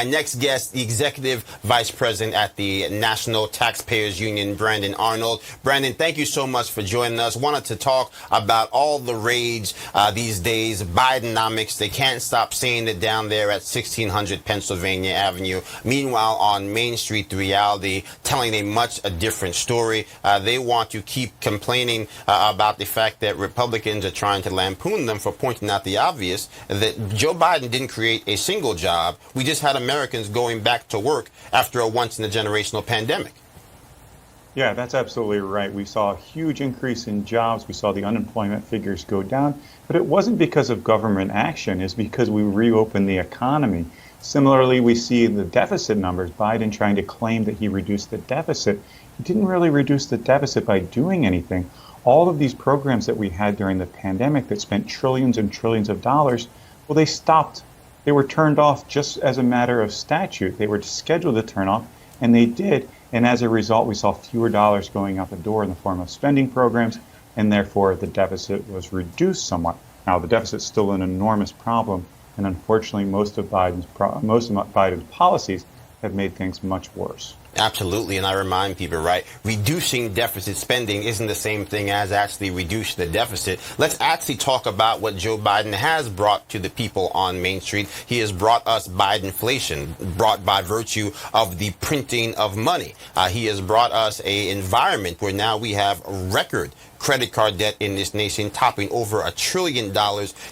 My next guest, the Executive Vice President at the National Taxpayers Union, Brandon Arnold. Brandon, thank you so much for joining us. Wanted to talk about all the rage these days, Bidenomics. They can't stop saying it down there at 1600 Pennsylvania Avenue. Meanwhile, on Main Street, the reality telling a much different story. They want to keep complaining about the fact that Republicans are trying to lampoon them for pointing out the obvious, that Joe Biden didn't create a single job. We just had Americans going back to work after a once-in-a-generational pandemic. Yeah, that's absolutely right. We saw a huge increase in jobs. We saw the unemployment figures go down. But it wasn't because of government action. It's because we reopened the economy. Similarly, we see the deficit numbers. Biden trying to claim that he reduced the deficit. He didn't really reduce the deficit by doing anything. All of these programs that we had during the pandemic that spent trillions and trillions of dollars, well, they stopped. They were turned off just as a matter of statute. They were scheduled to turn off, and they did. And as a result, we saw fewer dollars going out the door in the form of spending programs, and therefore the deficit was reduced somewhat. Now, the deficit's still an enormous problem, and unfortunately, most of Biden's policies have made things much worse. Absolutely, and I remind people, right, reducing deficit spending isn't the same thing as actually reducing the deficit. Let's actually talk about what Joe Biden has brought to the people on Main Street. He has brought us Bidenflation, brought by virtue of the printing of money. He has brought us an environment where now we have record credit card debt in this nation topping over $1 trillion.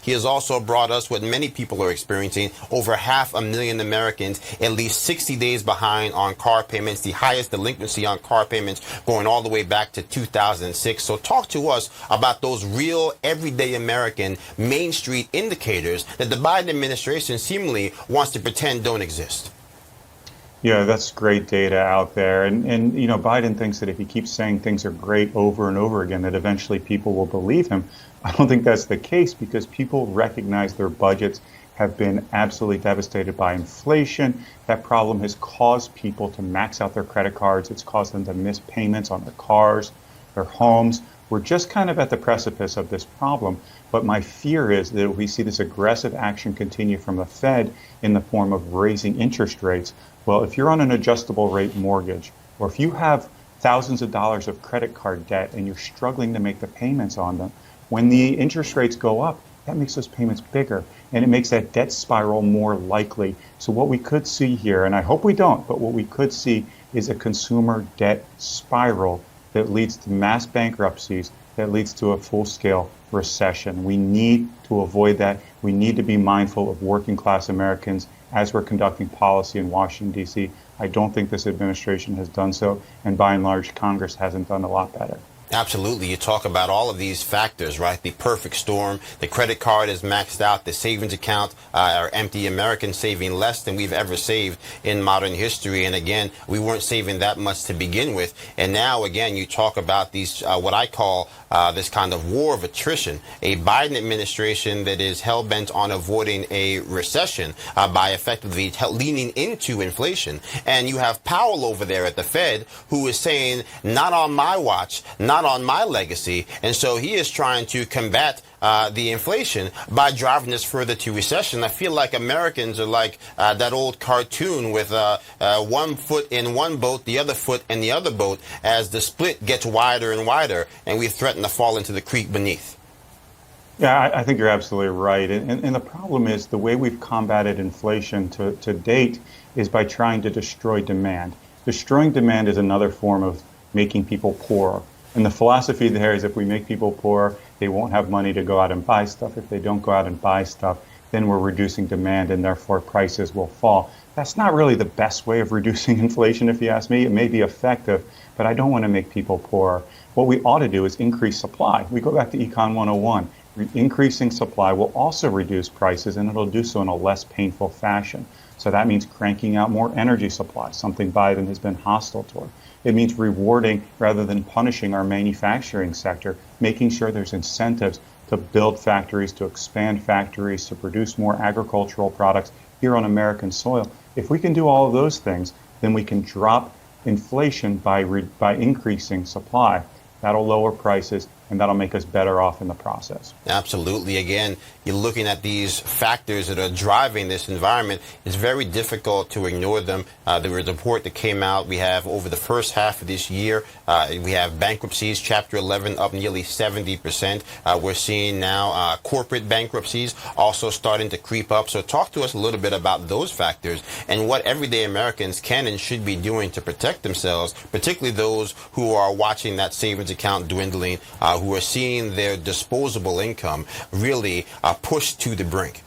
He has also brought us what many people are experiencing, over 500,000 Americans at least 60 days behind on car payments, the highest delinquency on car payments going all the way back to 2006. So talk to us about those real everyday American Main Street indicators that the Biden administration seemingly wants to pretend don't exist. Yeah, that's great data out there. And you know, Biden thinks that if he keeps saying things are great over and over again, that eventually people will believe him. I don't think that's the case, because people recognize their budgets have been absolutely devastated by inflation. That problem has caused people to max out their credit cards. It's caused them to miss payments on their cars, their homes. We're just kind of at the precipice of this problem. But my fear is that if we see this aggressive action continue from the Fed in the form of raising interest rates, well, if you're on an adjustable rate mortgage, or if you have thousands of dollars of credit card debt and you're struggling to make the payments on them, when the interest rates go up, that makes those payments bigger, and it makes that debt spiral more likely. So what we could see here, and I hope we don't, but what we could see is a consumer debt spiral that leads to mass bankruptcies, that leads to a full-scale recession. We need to avoid that. We need to be mindful of working class Americans as we're conducting policy in Washington, D.C. I don't think this administration has done so, and by and large, Congress hasn't done a lot better. Absolutely. You talk about all of these factors, right? The perfect storm. The credit card is maxed out. The savings account are empty. Americans saving less than we've ever saved in modern history. And again, we weren't saving that much to begin with. And now, again, you talk about these, what I call this kind of war of attrition, a Biden administration that is hell-bent on avoiding a recession by effectively leaning into inflation. And you have Powell over there at the Fed who is saying, not on my watch, not on my legacy. And so he is trying to combat the inflation by driving us further to recession. I feel like Americans are like that old cartoon with one foot in one boat, the other foot in the other boat, as the split gets wider and wider, and we threaten to fall into the creek beneath. Yeah, I think you're absolutely right. And the problem is the way we've combated inflation to date is by trying to destroy demand. Destroying demand is another form of making people poorer. And the philosophy there is if we make people poor, they won't have money to go out and buy stuff. If they don't go out and buy stuff, then we're reducing demand and therefore prices will fall. That's not really the best way of reducing inflation, if you ask me. It may be effective, but I don't want to make people poorer. What we ought to do is increase supply. We go back to Econ 101. Increasing supply will also reduce prices, and it'll do so in a less painful fashion. So that means cranking out more energy supply, something Biden has been hostile toward. It means rewarding rather than punishing our manufacturing sector, making sure there's incentives to build factories, to expand factories, to produce more agricultural products here on American soil. If we can do all of those things, then we can drop inflation by increasing supply. That'll lower prices, and that'll make us better off in the process. Absolutely. Again, you're looking at these factors that are driving this environment. It's very difficult to ignore them. There was a report that came out. We have over the first half of this year, we have bankruptcies, Chapter 11 up nearly 70%. We're seeing now corporate bankruptcies also starting to creep up. So talk to us a little bit about those factors and what everyday Americans can and should be doing to protect themselves, particularly those who are watching that savings account dwindling, who are seeing their disposable income really pushed to the brink.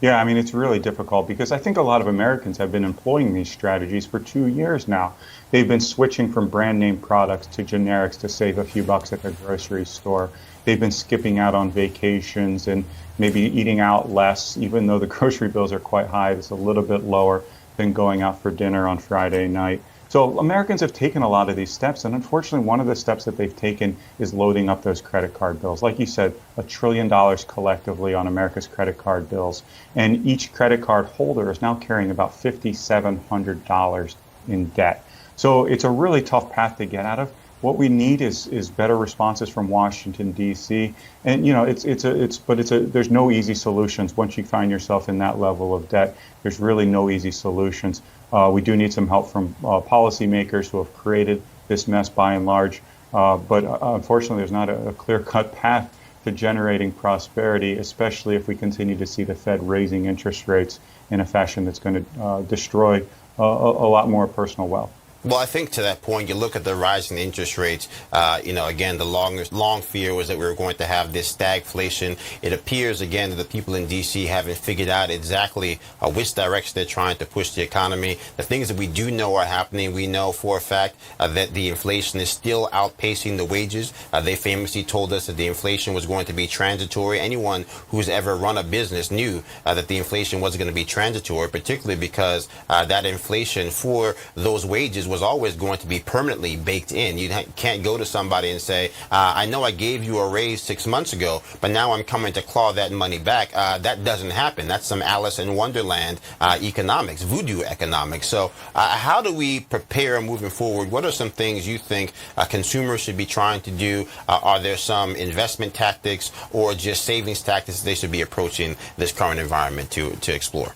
Yeah, I mean, it's really difficult because I think a lot of Americans have been employing these strategies for 2 years now. They've been switching from brand name products to generics to save a few bucks at the grocery store. They've been skipping out on vacations and maybe eating out less, even though the grocery bills are quite high. It's a little bit lower than going out for dinner on Friday night. So Americans have taken a lot of these steps, and unfortunately, one of the steps that they've taken is loading up those credit card bills. Like you said, $1 trillion collectively on America's credit card bills, and each credit card holder is now carrying about $5,700 in debt. So it's a really tough path to get out of. What we need is better responses from Washington, D.C. And there's no easy solutions. Once you find yourself in that level of debt, there's really no easy solutions. We do need some help from policymakers who have created this mess by and large. But unfortunately, there's not a clear-cut path to generating prosperity, especially if we continue to see the Fed raising interest rates in a fashion that's going to destroy a lot more personal wealth. Well, I think to that point, you look at the rising interest rates. Again, the long fear was that we were going to have this stagflation. It appears, again, that the people in D.C. haven't figured out exactly which direction they're trying to push the economy. The things that we do know are happening. We know for a fact that the inflation is still outpacing the wages. They famously told us that the inflation was going to be transitory. Anyone who's ever run a business knew that the inflation wasn't going to be transitory, particularly because that inflation for those wages was always going to be permanently baked in. You can't go to somebody and say, I know I gave you a raise 6 months ago, but now I'm coming to claw that money back. That doesn't happen. That's some Alice in Wonderland economics, voodoo economics. So how do we prepare moving forward? What are some things you think consumers should be trying to do? Are there some investment tactics or just savings tactics they should be approaching this current environment to explore?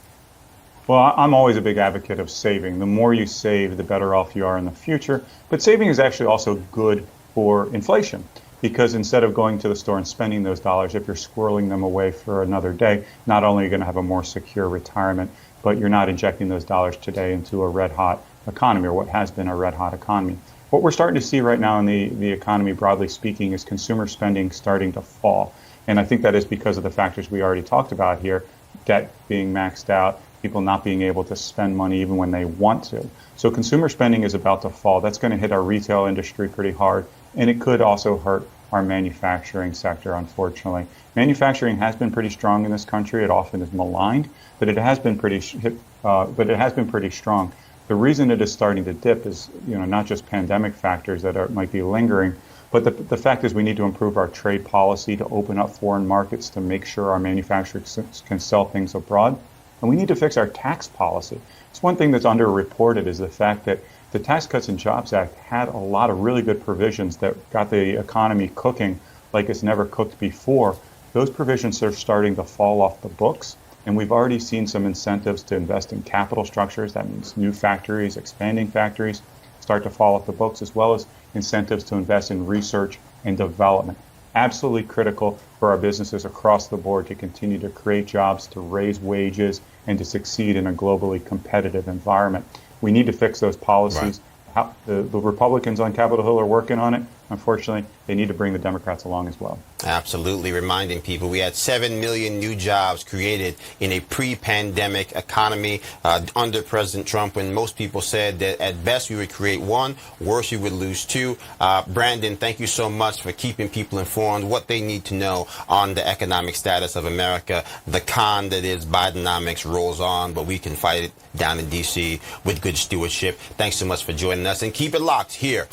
Well, I'm always a big advocate of saving. The more you save, the better off you are in the future. But saving is actually also good for inflation, because instead of going to the store and spending those dollars, if you're squirreling them away for another day, not only are you going to have a more secure retirement, but you're not injecting those dollars today into a red-hot economy, or what has been a red-hot economy. What we're starting to see right now in the economy, broadly speaking, is consumer spending starting to fall. And I think that is because of the factors we already talked about here, debt being maxed out, people not being able to spend money even when they want to. So consumer spending is about to fall. That's going to hit our retail industry pretty hard, and it could also hurt our manufacturing sector, unfortunately. Manufacturing has been pretty strong in this country. It often is maligned, but it has been pretty strong. The reason it is starting to dip is, not just pandemic factors that might be lingering, but the fact is we need to improve our trade policy to open up foreign markets to make sure our manufacturers can sell things abroad. And we need to fix our tax policy. It's one thing that's underreported is the fact that the Tax Cuts and Jobs Act had a lot of really good provisions that got the economy cooking like it's never cooked before. Those provisions are starting to fall off the books, and we've already seen some incentives to invest in capital structures. That means new factories, expanding factories, start to fall off the books, as well as incentives to invest in research and development. Absolutely critical for our businesses across the board to continue to create jobs, to raise wages, and to succeed in a globally competitive environment. We need to fix those policies. Right. The Republicans on Capitol Hill are working on it. Unfortunately, they need to bring the Democrats along as well. Absolutely. Reminding people we had 7 million new jobs created in a pre-pandemic economy under President Trump, when most people said that at best we would create 1, worse we would lose 2. Brandon, thank you so much for keeping people informed what they need to know on the economic status of America. The con that is Bidenomics rolls on, but we can fight it down in D.C. with good stewardship. Thanks so much for joining us, and keep it locked here